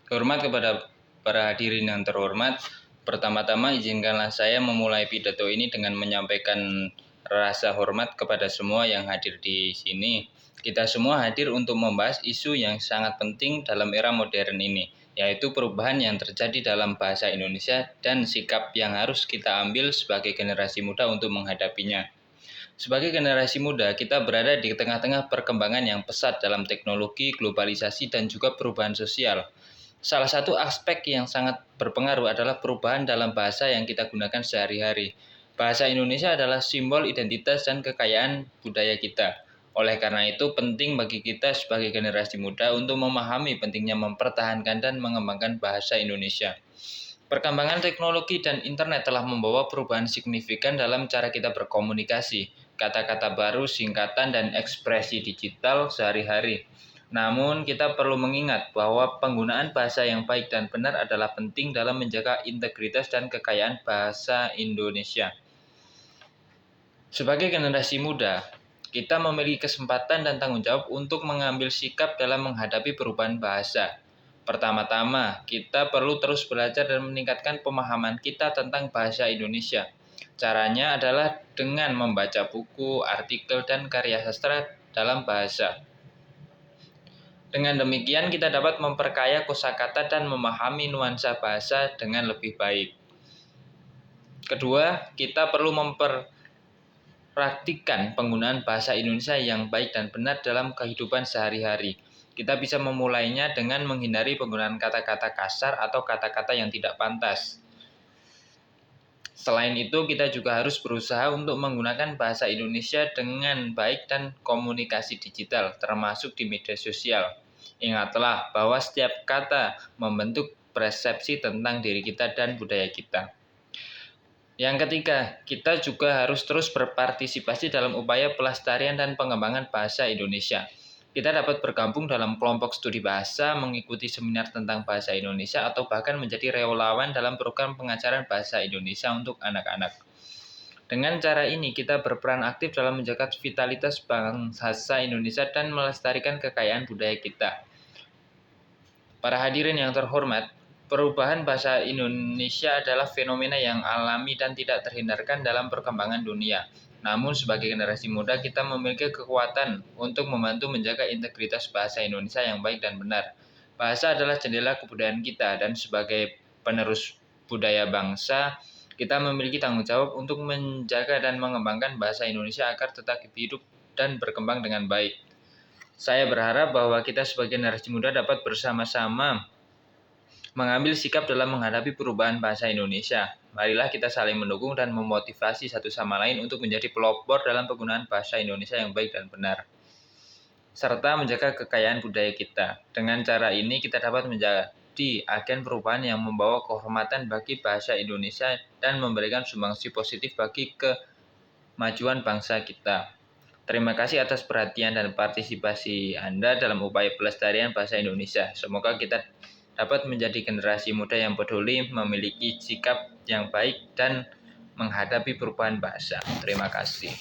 Hormat kepada para hadirin yang terhormat. Pertama-tama izinkanlah saya memulai pidato ini dengan menyampaikan rasa hormat kepada semua yang hadir di sini. Kita semua hadir untuk membahas isu yang sangat penting dalam era modern ini, yaitu perubahan yang terjadi dalam bahasa Indonesia dan sikap yang harus kita ambil sebagai generasi muda untuk menghadapinya. Sebagai generasi muda, kita berada di tengah-tengah perkembangan yang pesat dalam teknologi, globalisasi, dan juga perubahan sosial. Salah satu aspek yang sangat berpengaruh adalah perubahan dalam bahasa yang kita gunakan sehari-hari. Bahasa Indonesia adalah simbol identitas dan kekayaan budaya kita. Oleh karena itu, penting bagi kita sebagai generasi muda untuk memahami pentingnya mempertahankan dan mengembangkan bahasa Indonesia. Perkembangan teknologi dan internet telah membawa perubahan signifikan dalam cara kita berkomunikasi. Kata-kata baru, singkatan, dan ekspresi digital sehari-hari. Namun, kita perlu mengingat bahwa penggunaan bahasa yang baik dan benar adalah penting dalam menjaga integritas dan kekayaan bahasa Indonesia. Sebagai generasi muda, kita memiliki kesempatan dan tanggung jawab untuk mengambil sikap dalam menghadapi perubahan bahasa. Pertama-tama, kita perlu terus belajar dan meningkatkan pemahaman kita tentang bahasa Indonesia. Caranya adalah dengan membaca buku, artikel, dan karya sastra dalam bahasa. Dengan demikian, kita dapat memperkaya kosakata dan memahami nuansa bahasa dengan lebih baik. Kedua, kita perlu praktikkan penggunaan bahasa Indonesia yang baik dan benar dalam kehidupan sehari-hari. Kita bisa memulainya dengan menghindari penggunaan kata-kata kasar atau kata-kata yang tidak pantas. Selain itu, kita juga harus berusaha untuk menggunakan bahasa Indonesia dengan baik dan komunikasi digital, termasuk di media sosial. Ingatlah bahwa setiap kata membentuk persepsi tentang diri kita dan budaya kita. Yang ketiga, kita juga harus terus berpartisipasi dalam upaya pelestarian dan pengembangan bahasa Indonesia. Kita dapat bergabung dalam kelompok studi bahasa, mengikuti seminar tentang bahasa Indonesia, atau bahkan menjadi relawan dalam program pengajaran bahasa Indonesia untuk anak-anak. Dengan cara ini, kita berperan aktif dalam menjaga vitalitas bahasa Indonesia dan melestarikan kekayaan budaya kita. Para hadirin yang terhormat, perubahan bahasa Indonesia adalah fenomena yang alami dan tidak terhindarkan dalam perkembangan dunia. Namun sebagai generasi muda kita memiliki kekuatan untuk membantu menjaga integritas bahasa Indonesia yang baik dan benar. Bahasa adalah jendela kebudayaan kita dan sebagai penerus budaya bangsa, kita memiliki tanggung jawab untuk menjaga dan mengembangkan bahasa Indonesia agar tetap hidup dan berkembang dengan baik. Saya berharap bahwa kita sebagai generasi muda dapat bersama-sama mengambil sikap dalam menghadapi perubahan bahasa Indonesia. Marilah kita saling mendukung dan memotivasi satu sama lain untuk menjadi pelopor dalam penggunaan bahasa Indonesia yang baik dan benar, serta menjaga kekayaan budaya kita. Dengan cara ini kita dapat menjadi agen perubahan yang membawa kehormatan bagi bahasa Indonesia dan memberikan sumbangsi positif bagi kemajuan bangsa kita. Terima kasih atas perhatian dan partisipasi Anda dalam upaya pelestarian bahasa Indonesia. Semoga kita dapat menjadi generasi muda yang peduli, memiliki sikap yang baik, dan menghadapi perubahan bahasa. Terima kasih.